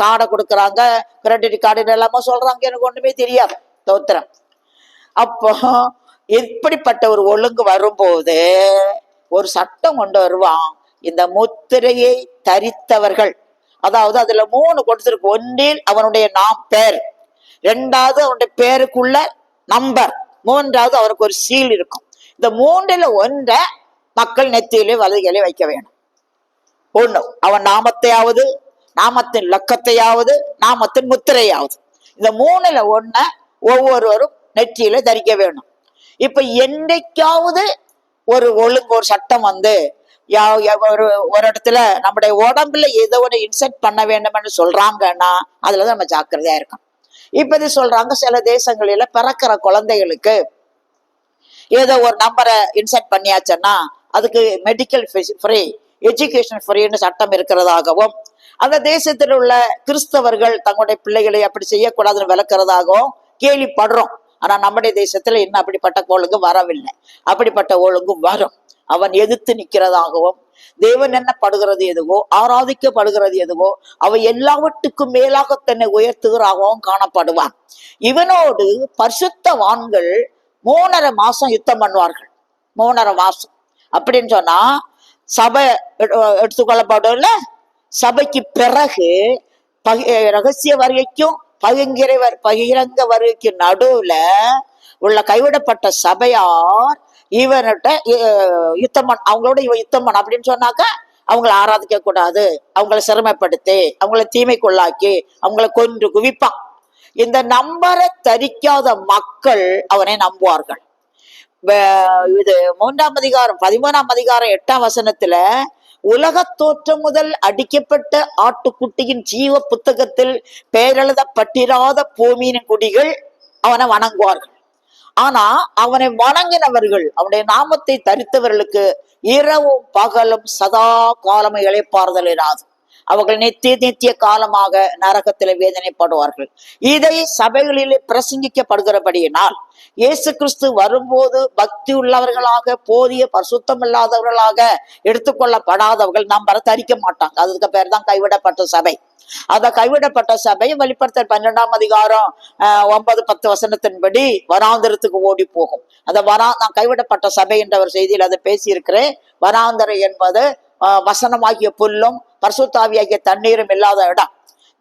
Speaker 1: கார்டை கொடுக்குறாங்க, கிரெடிட் கார்டு எல்லாமே சொல்றாங்க. எனக்கு ஒண்ணுமே தெரியாது. தோத்திரம். அப்போ இப்படிப்பட்ட ஒரு ஒழுங்கு வரும்போது ஒரு சட்டம் கொண்டு வருவான். இந்த முத்திரையை தரித்தவர்கள், அதாவது அதுல 3 கொடுத்திருக்கு. ஒன்றில் அவனுடைய பேர், 2வது அவனுடைய பேருக்குள்ள நம்பர், 3வது அவருக்கு ஒரு சீல் இருக்கும். இந்த 3ல் ஒன்றை மக்கள் நெத்தியிலே வலதுகளை வைக்க வேணும். ஒண்ணு அவன் நாமத்தையாவது, நாமத்தின் லக்கத்தையாவது, நாமத்தின் முத்திரையாவது, இந்த 3ல் ஒன்ன ஒவ்வொருவரும் நெற்றியில தரிக்க வேணும். இப்ப என்னைக்காவது ஒரு ஒழுங்கு, ஒரு சட்டம் வந்து ஒரு இடத்துல நம்முடைய உடம்புல ஏதோ ஒன்று இன்செர்ட் பண்ண வேண்டும்னு சொல்றாங்கன்னா அதுலதான் நம்ம ஜாக்கிரதையா இருக்கோம். இப்ப இது சொல்றாங்க, சில தேசங்களில பிறக்கிற குழந்தைகளுக்கு ஏதோ ஒரு நம்பரை இன்செர்ட் பண்ணியாச்சுன்னா அதுக்கு மெடிக்கல் ஃப்ரீ, எஜுகேஷன் ஃப்ரீன்னு சட்டம் இருக்கிறதாகவும், அந்த தேசத்தில் உள்ள கிறிஸ்தவர்கள் தங்களுடைய பிள்ளைகளை அப்படி செய்யக்கூடாதுன்னு விளக்குறதாகவும் கேள்விப்படுறோம். ஆனா நம்முடைய தேசத்துல இன்னும் அப்படிப்பட்ட ஒழுங்கு வரவில்லை. அப்படிப்பட்ட ஒழுங்கும் வரும். அவன் எதிர்த்து நிற்கிறதாகவும், தேவன் என்ன படுகிறது எதுவோ, ஆராதிக்கப்படுகிறது எதுவோ, அவை எல்லாவற்றுக்கும் மேலாக தன்னை உயர்த்துகிறாகவும் காணப்படுவான். இவனோடு பரிசுத்தவான்கள் 3.5 மாசம் யுத்தம் பண்ணுவார்கள். 3.5 மாசம் அப்படின்னு சொன்னா சபை எடுத்துக்கொள்ளப்படும். சபைக்கு பிறகு ரகசிய வருகைக்கும் பகிரங்க வருகைக்கு நடுவுல உள்ள கைவிடப்பட்ட சபையார் இவன்கிட்ட யுத்தம் அவங்களோட இவன் யுத்தம் பண்ண அப்படின்னு சொன்னாக்க அவங்களை ஆராதிக்க கூடாது, அவங்கள சிரமப்படுத்தி, அவங்கள தீமைக்குள்ளாக்கி, அவங்கள கொன்று குவிப்பான். இந்த நம்பரை தரிக்காத மக்கள் அவனை நம்புவார்கள். இது 3ஆம் அதிகாரம் 13ஆம் அதிகாரம் 8ஆம் வசனத்துல, உலக தோற்றம் முதல் அடிக்கப்பட்ட ஆட்டுக்குட்டியின் ஜீவ புத்தகத்தில் பெயரெழுதப்பட்டிராத பூமியின் குடிகள் அவனை வணங்குவார்கள். ஆனா அவனை வணங்கினவர்கள், அவனுடைய நாமத்தை தரித்தவர்களுக்கு இரவும் பகலும் சதா காலமும் இளைப்பாறுதல் இராது. அவர்கள் நித்திய காலமாக நரகத்திலே வேதனைப்படுவார்கள். இதை சபைகளிலே பிரசங்கிக்கப்படுகிறபடியினால் இயேசு கிறிஸ்து வரும்போது பக்தி உள்ளவர்களாக, போதிய பரிசுத்தம் இல்லாதவர்களாக எடுத்துக்கொள்ளப்படாதவர்கள் நம்பரை தரிக்க மாட்டாங்க. அதுக்கு பேர் தான் கைவிடப்பட்ட சபை. அந்த கைவிடப்பட்ட சபை வெளிப்படுத்தல் 12ஆம் அதிகாரம் 9-10 வசனத்தின்படி வனாந்தரத்துக்கு ஓடி போகும். நான் கைவிடப்பட்ட சபை என்ற ஒரு செய்தியில் அதை பேசியிருக்கிறேன். வனாந்தரம் என்பது வசனமாகிய புல்லும் பரிசுத்தாவியாகிய தண்ணீரும் இல்லாத இடம்.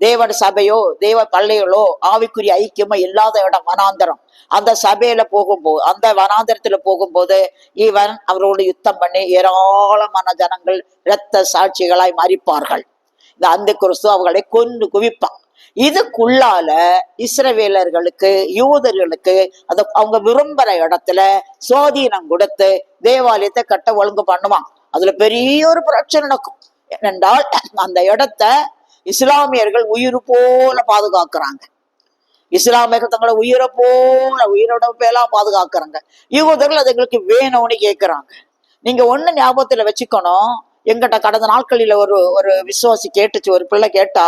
Speaker 1: தேவன் சபையோ தேவ பள்ளிகளோ ஆவிக்குரிய ஐக்கியமோ இல்லாத இடம் வனாந்தரம். அந்த சபையில போகும்போது, அந்த வனாந்தரத்துல போகும்போது இவன் அவரோடு யுத்தம் பண்ணி ஏராளமான ஜனங்கள் இரத்த சாட்சிகளாய் மரிப்பார்கள். இந்த அந்த கிறிஸ்து அவர்களை கொண்டு குவிப்பான். இதுக்குள்ளால இஸ்ரவேலர்களுக்கு யூதர்களுக்கு அந்த அவங்க விரும்புற இடத்துல சுவாதீனம் கொடுத்து தேவாலயத்தை கட்ட ஒழுங்கு பண்ணுவான். அதுல பெரிய ஒரு பிரச்சனை நடக்கும். ஏனென்றால் அந்த இடத்த இஸ்லாமியர்கள் உயிர் போல பாதுகாக்கிறாங்க. இஸ்லாமியர்கள் தங்களை உயிரோட பேலாம் பாதுகாக்கிறாங்க. யூதர்கள் அது எங்களுக்கு வேணும்னு கேட்கிறாங்க. நீங்க ஒண்ணு ஞாபகத்துல வச்சுக்கணும். எங்கிட்ட கடந்த நாட்களில ஒரு விசுவாசி கேட்டுச்சு, ஒரு பிள்ளை கேட்டா,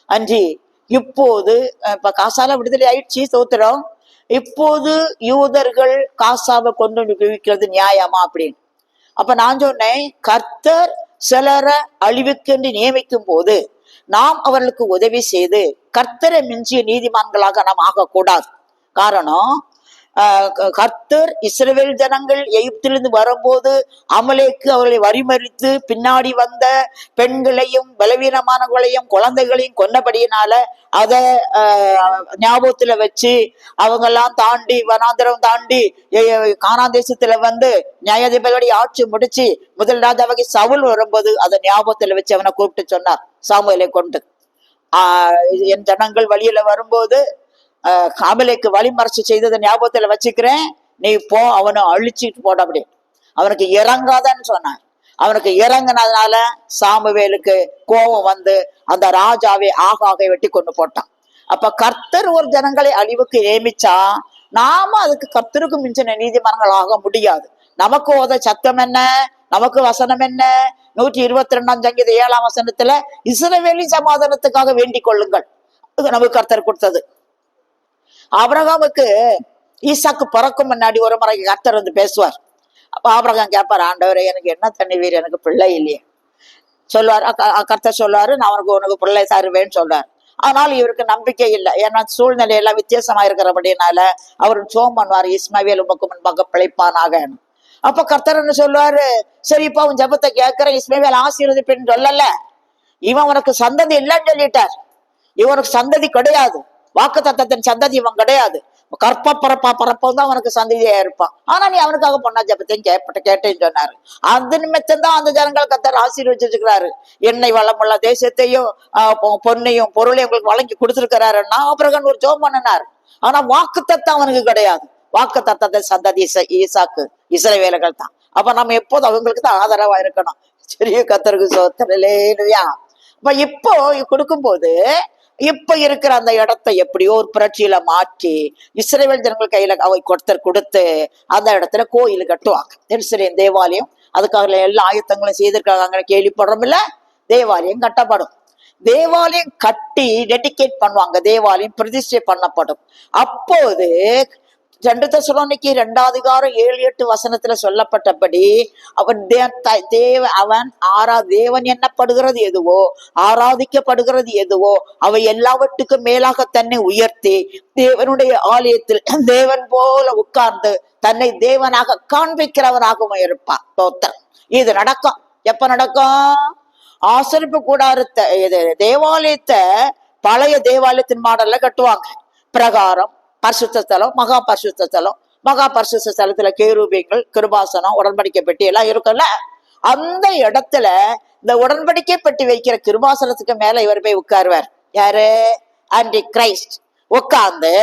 Speaker 1: அஞ்சி இப்போது இப்ப காசால விடுதலை ஆயிடுச்சு, சோத்திரம், இப்போது யூதர்கள் காசாவை கொண்டு விற்கிறது நியாயமா அப்படின்னு. அப்ப நான் சொன்னேன், கர்த்தர் சிலரை அழிவுக்கென்று நியமிக்கும் போது நாம் அவர்களுக்கு உதவி செய்து கர்த்தரை மிஞ்சிய நீதிமான்களாக நாம் ஆகக்கூடாது. காரணம், கர்த்தர் இஸ்ரவேல் ஜனங்கள் எகிப்திலிருந்து வரும்போது அமலேக்கு அவர்களை வரிமறித்து பின்னாடி வந்த பெண்களையும் பலவீனமானவர்களையும் குழந்தைகளையும் கொன்னபடியினால அத ஞாபகத்துல வச்சு அவங்கெல்லாம் தாண்டி வனாந்திரம் தாண்டி கானான் தேசத்துல வந்து நியாயாதிபதி ஆட்சி முடிச்சு முதல் ராஜாவாகி சவுல் வரும்போது அதை ஞாபகத்துல வச்சு அவனை கூப்பிட்டு சொன்னார், சாமுவேலை கொண்டு, என் ஜனங்கள் வழியில வரும்போது அமலேக்கு வழிமறைச்சு செய்ததை ஞாபகத்துல வச்சுக்கிறேன், நீ போ, அவனை அழிச்சிட்டு போட அப்படி. அவனுக்கு இறங்காதன்னு சொன்னார். அவனுக்கு இறங்கினதுனால சாமுவேலுக்கு கோபம் வந்து அந்த ராஜாவை ஆகாக வெட்டி கொண்டு போட்டான். அப்ப கர்த்தர் ஒரு ஜனங்களை அழிவுக்கு ஏமிச்சா நாம அதுக்கு கர்த்தருக்கு மிஞ்சின நீதிமன்றங்கள் ஆக முடியாது. நமக்கு ஓத சத்தம் என்ன, நமக்கு வசனம் என்ன? 122 சங்கீத 7 வசனத்துல இஸ்ரவேலின் சமாதானத்துக்காக வேண்டிக் கொள்ளுங்கள், நமக்கு கர்த்தர் கொடுத்தது. ஆபிரகாமுக்கு ஈசாக்கு பிறக்கும் முன்னாடி ஒரு முறை கர்த்தர் வந்து பேசுவார். அப்ப ஆபிரகாம் கேட்பார், ஆண்டவரே எனக்கு என்ன தண்ணி எனக்கு பிள்ளை இல்லையே சொல்லுவார். கர்த்தர் சொல்லுவாரு, நான் உனக்கு பிள்ளை தருவேன்னு சொல்றாரு. ஆனால் இவருக்கு நம்பிக்கை இல்லை. ஏன்னா சூழ்நிலை எல்லாம் வித்தியாசமா இருக்கிறபடினால அவர் சோம் பண்ணுவார், இஸ்மவேல் உமக்கு முன்பாக பிழைப்பானாக. அப்ப கர்த்தர் என்ன சொல்லுவாரு, சரி இப்ப அவன் ஜபத்தை கேட்கிறேன், இஸ்மவேல் ஆசீர்வதிப்பேன்னு சொல்லல, இவன் உனக்கு சந்ததி இல்லைன்னு சொல்லிட்டார். இவனுக்கு சந்ததி கிடையாது, வாக்கு தத்தத்தின் சந்ததி இவன் கிடையாது, பரப்பம் தான் அவனுக்கு சந்ததியா இருப்பான். ஆனா நீ அவனுக்காக பொண்ணா ஜபத்தையும் கேட்டேன்னு சொன்னாரு. அந்த நிமித்தம் தான் அந்த ஜனங்கள் கர்த்தர் ஆசீர்வதிச்சிருக்கிறாரு. எண்ணெய் வளமுள்ள தேசத்தையும் பொன்னையும் பொருளையும் உங்களுக்கு வழங்கி கொடுத்திருக்கிறாருன்னா ஆபிரகாம் ஒரு ஜெபம் பண்ணினார். ஆனா வாக்கு தத்தம் அவனுக்கு கிடையாது. வாக்கு தத்தத்தை சந்ததி ஈசாக்கு இஸ்ரவேலர்கள் தான். அப்ப நம்ம எப்போதும் அவங்களுக்கு தான் ஆதரவா இருக்கணும். சரிய கர்த்தருக்கு சோத்திரலேலுயா. அப்ப இப்போ கொடுக்கும் போது இப்ப இருக்கிற அந்த இடத்தை எப்படியோ ஒரு புரட்சியில மாற்றி இஸ்ரவேல் ஜனங்கள் கையில அவை கொடுத்து அந்த இடத்துல கோயில் கட்டுவாங்க. எருசலேம் தேவாலயம், அதுக்காக எல்லா ஆயத்தங்களும் செய்திருக்காங்க, கேள்விப்படுறோம் இல்ல. தேவாலயம் கட்டப்படும். தேவாலயம் கட்டி டெடிகேட் பண்ணுவாங்க, தேவாலயம் பிரதிஷ்டை பண்ணப்படும். அப்போது 2 தெசலோனிக்கேயர் 2:7-8 வசனத்துல சொல்லப்பட்டபடி அவன் தேவன் எண்ணப்படுகிறது எதுவோ, ஆராதிக்கப்படுகிறது எதுவோ அவை எல்லாவற்றுக்கும் மேலாக தன்னை உயர்த்தி தேவனுடைய ஆலயத்தில் தேவன் போல உட்கார்ந்து தன்னை தேவனாக காண்பிக்கிறவனாகவும் இருப்பான். தோத்திரம். இது நடக்கும். எப்ப நடக்கும்? ஆசரிப்பு கூடாரத்தை தேவாலயத்தை பழைய தேவாலயத்தின் மாடல்ல கட்டுவாங்க. பிரகாரம், பரிசுத்த ஸ்தலம், மகா பரிசுத்த ஸ்தலம். மகா பரிசுத்த ஸ்தலத்துல கேருபீன்கள், கிருபாசனம், உடன்படிக்கை பெட்டி எல்லாம் இருக்குல்ல. அந்த இடத்துல இந்த உடன்படிக்கை பெட்டி வைக்கிற கிருபாசனத்துக்கு மேல இவர் போய் உட்காருவார். யாரு? Anti Christ. உட்கார்ந்து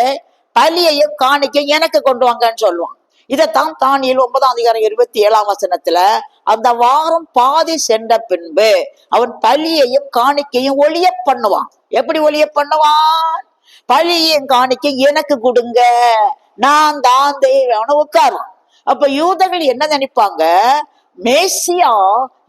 Speaker 1: பலியையும் காணிக்கையும் எனக்கு கொண்டு வாங்கன்னு சொல்லுவான். இதைத்தான் தானியேல் 9:27 வசனத்துல அந்த வாரம் பாதி சென்ற பின்பு அவன் பலியையும் காணிக்கையும் ஒளிய பண்ணுவான். எப்படி ஒளிய பண்ணுவான்? பழியும் காணிக்க எனக்கு கொடுங்க, நான் தான் தேவன உட்காருவான். அப்ப யூதர்கள் என்ன நினைப்பாங்க? மேசியா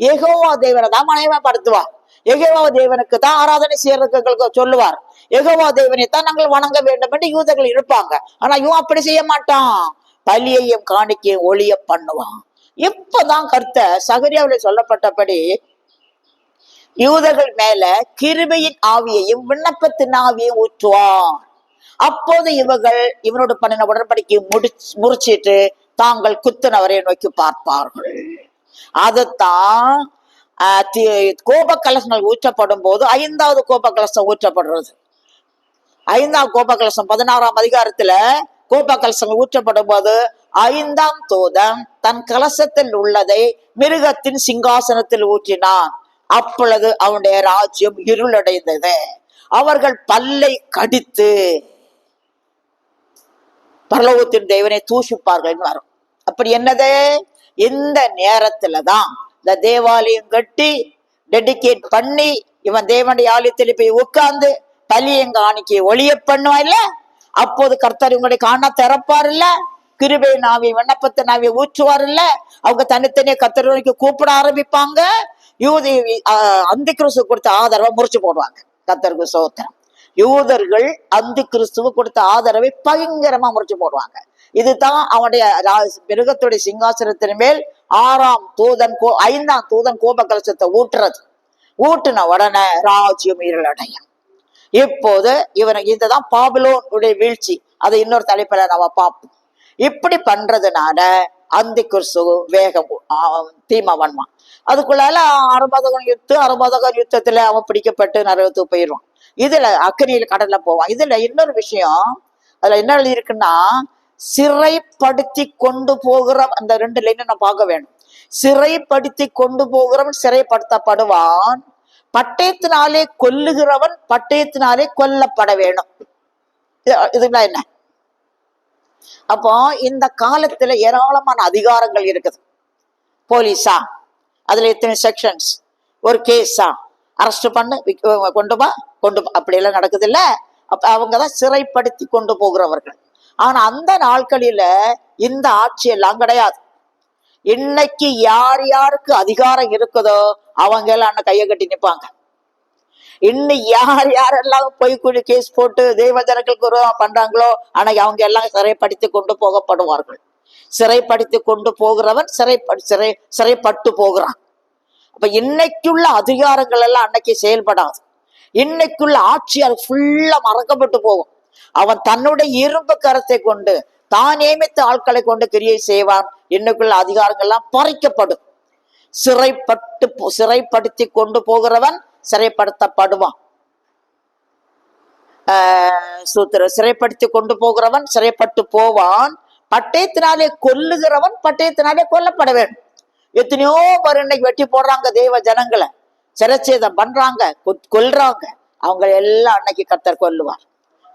Speaker 1: யெகோவா தேவனை தான் மகிமைப்படுத்துவார், யெகோவா தேவனுக்கு தான் ஆராதனை செய்யறதுக்கு சொல்லுவார், யெகோவா தேவனை தான் நாங்கள் வணங்க வேண்டும் என்று யூதர்கள் இருப்பாங்க. ஆனா இவன் அப்படி செய்ய மாட்டான், பலியையும் காணிக்கையும் ஒளிய பண்ணுவான். இப்பதான் கர்த்தர் சகரியாவிலே சொல்லப்பட்டபடி யூதர்கள் மேல கிருபையின் ஆவியையும் விண்ணப்பத்தின் ஆவியையும் ஊற்றுவான். அப்போது இவனோடு பண்ணின உடன்படிக்கையை முறிச்சிட்டு தாங்கள் குத்துனவரை நோக்கி பார்ப்பார்கள். அதுதான் கோப கலசங்கள் ஊற்றப்படும் போது 5வது கோப கலசம் ஊற்றப்படுறது. 5ஆம் கோப கலசம் 16ஆம் அதிகாரத்துல கோப கலசங்கள் ஊற்றப்படும் போது 5ஆம் தூதன் தன் கலசத்தில் உள்ளதை மிருகத்தின் சிங்காசனத்தில் ஊற்றினான். அப்பொழுது அவனுடைய ராஜ்யம் இருளடைந்தது. அவர்கள் பல்லை கடித்து பரலோகத்தின் தேவனை தூஷிப்பார்கள் வரும். அப்படி என்னது? இந்த நேரத்துலதான் இந்த தேவாலயம் கட்டி டெடிகேட் பண்ணி இவன் தேவனுடைய ஆலயத்தில் போய் உட்கார்ந்து பலியங்காணிக்கு ஒளிய பண்ணுவான் இல்ல, அப்போது கர்த்தர் இவங்களுடைய காண திறப்பார் இல்ல, கிருபை நாவி விண்ணப்பத்தை நாவி ஊற்றுவார் இல்ல, அவங்க தனித்தனியா கர்த்தருக்கு கூப்பிட ஆரம்பிப்பாங்க. யூதி அந்தி கிறிஸ்துவ கொடுத்த ஆதரவை முறிச்சு போடுவாங்க. கர்த்தருக்கு ஸ்தோத்திரம். யூதர்கள் அந்தி கிறிஸ்துவ கொடுத்த ஆதரவை பயங்கரமா முறிச்சு போடுவாங்க. இதுதான் அவனுடைய மிருகத்துடைய சிங்காசனத்தின் மேல் 6ஆம் தூதன் 5ஆம் தூதன் கோப கலசத்தை ஊட்டுன உடனே ராஜ்யம் இருளடையும். இப்போது இவனுக்கு இதுதான் பாபிலோனுடைய வீழ்ச்சி. அதை இன்னொரு தலைப்புல நம்ம பார்ப்போம். இப்படி பண்றதுனால அந்தி கிறிஸ்து வேகம் தீமா வன்மான். அதுக்குள்ளால அறுபதக யுத்தத்துல அவன் பிடிக்கப்பட்டு நரகத்துக்கு போயிடுவான். இதுல அக்கனியில கடல்ல போவான். இதுல இன்னொரு விஷயம் அதுல என்ன எழுதி இருக்குன்னா, சிறைப்படுத்தி கொண்டு போகிற அந்த 2 லைன் நான் பார்க்க வேணும். சிறைப்படுத்தி கொண்டு போகிறவன் சிறைப்படுத்தப்படுவான், பட்டயத்தினாலே கொல்லுகிறவன் பட்டயத்தினாலே கொல்லப்பட வேணும். இதுதான் என்ன? அப்போ இந்த காலத்துல ஏராளமான அதிகாரங்கள் இருக்குது. போலீஸா, அதுல எத்தனை செக்ஷன்ஸ், ஒரு கேஸா, அரெஸ்ட் பண்ணு, கொண்டு பா அப்படி எல்லாம் நடக்குது இல்ல. அப்ப அவங்கதான் சிறைப்படுத்தி கொண்டு போகிறவர்கள். ஆனா அந்த நாட்களில இந்த ஆட்சி எல்லாம் கிடையாது. இன்னைக்கு யார் யாருக்கு அதிகாரம் இருக்குதோ அவங்க எல்லாம் கையை கட்டி நிற்பாங்க. இன்னும் யார் யாரெல்லாம் பொய்க்குழி கேஸ் போட்டு தெய்வ ஜனங்களுக்கு பண்றாங்களோ அன்னைக்கு அவங்க எல்லாம் சிறைப்படுத்தி கொண்டு போகப்படுவார்கள். சிறைப்படுத்தி கொண்டு போகிறவன் சிறைப்பட்டு போகிறான். அப்ப இன்னைக்குள்ள அதிகாரங்கள் எல்லாம் அன்னைக்கு செயல்படாது. இன்னைக்குள்ள ஆட்சியால் ஃபுல்லா மறக்கப்பட்டு போகும். அவன் தன்னுடைய இரும்பு கரத்தை கொண்டு தான் நியமித்த ஆட்களை கொண்டு கிரியை செய்வான். இன்னைக்குள்ள அதிகாரங்கள்லாம் பறிக்கப்படும். சிறைப்படுத்தி கொண்டு போகிறவன் சிறைப்படுத்தப்படுவான். சிறைப்படுத்தி கொண்டு போகிறவன் சிறைப்பட்டு போவான். பட்டயத்தினாலே கொல்லுகிறவன் பட்டயத்தினாலே கொல்லப்பட வேண்டும். எத்தனையோ பேர் இன்னைக்கு வெட்டி போடுறாங்க, தெய்வ ஜனங்களை சிரச்சேதம் பண்றாங்க, கொல்றாங்க. அவங்க எல்லாம் அன்னைக்கு கர்த்தர் கொல்லுவார்.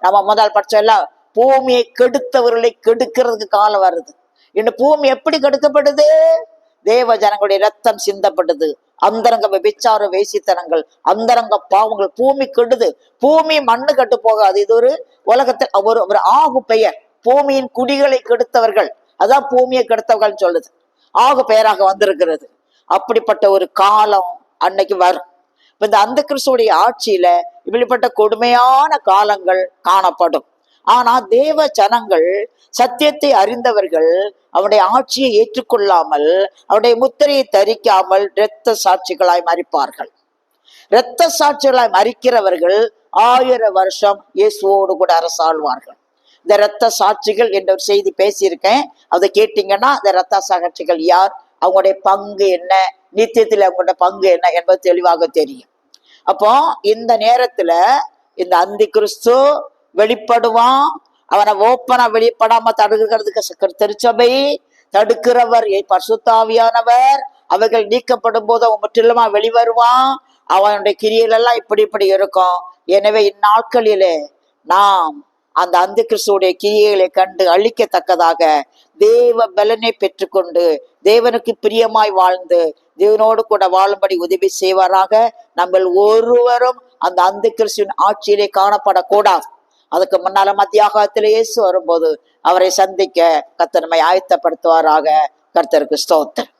Speaker 1: நம்ம முதல் படிச்ச எல்லாம் பூமியை கெடுத்தவர்களை கெடுக்கிறதுக்கு காலம் வருது. இன்னும் பூமி எப்படி கெடுக்கப்படுது? தேவ ஜனங்களுடைய ரத்தம் சிந்தப்படுது. அந்தரங்க விபச்சார வேசித்தனங்கள், அந்தரங்க பாவங்கள், பூமி கெடுது. பூமி மண்ணு கட்டு போகாது. இது ஒரு உலகத்தில் ஒரு ஆகு பெயர். பூமியின் குடிகளை கெடுத்தவர்கள், அதான் பூமியை கெடுத்தவர்கள் சொல்லுது, ஆகு பெயராக வந்திருக்கிறது. அப்படிப்பட்ட ஒரு காலம் அன்னைக்கு வரும். இந்த அந்த கிறிஸ்துடைய ஆட்சியில இப்படிப்பட்ட கொடுமையான காலங்கள் காணப்படும். ஆனா தேவ ஜனங்கள், சத்தியத்தை அறிந்தவர்கள் அவனுடைய ஆட்சியை ஏற்றுக்கொள்ளாமல் அவனுடைய முத்திரையை தரிக்காமல் இரத்த சாட்சிகளாய் மரிப்பார்கள். இரத்த சாட்சிகளாய் மரிக்கிறவர்கள் 1000 வருஷம் இயேசுவோடு கூட அரசாழ்வார்கள். இந்த இரத்த சாட்சிகள் என்ற ஒரு செய்தி பேசியிருக்கேன். அதை கேட்டீங்கன்னா இந்த இரத்த சாட்சிகள் யார், அவங்களுடைய பங்கு என்ன, நித்தியத்தில் அவங்களோட பங்கு என்ன என்பது தெளிவாக தெரியும். அப்போ இந்த நேரத்துல இந்த அந்தி கிறிஸ்து வெளிப்படுவான். அவனை ஓப்பனா வெளிப்படாம தடுக்கிறதுக்கு திருச்சபை தடுக்கிறவர் பரிசுத்தாவியானவர். அவைகள் நீக்கப்படும் போது அவன் முற்றிலுமா வெளிவருவான். அவனுடைய கிரியைகள் எல்லாம் இப்படி இருக்கும். எனவே இந்நாட்களிலே நாம் அந்த அந்தி கிறிஸ்துடைய கிரியைகளை கண்டு அழிக்கத்தக்கதாக தேவ பலனை பெற்றுக்கொண்டு தேவனுக்கு பிரியமாய் வாழ்ந்து தேவனோடு கூட வாழும்படி உதவி செய்வாராக. நம்ம ஒருவரும் அந்த அந்தி கிறிஸ்துவின் ஆட்சியிலே காணப்படக்கூடாது. அதுக்கு முன்னால மத்தியாகத்திலே இயேசு வரும்போது அவரை சந்திக்க கர்த்தர் நம்மை ஆயத்தப்படுத்துவாராக. கர்த்தருக்கு ஸ்தோத்திரம்.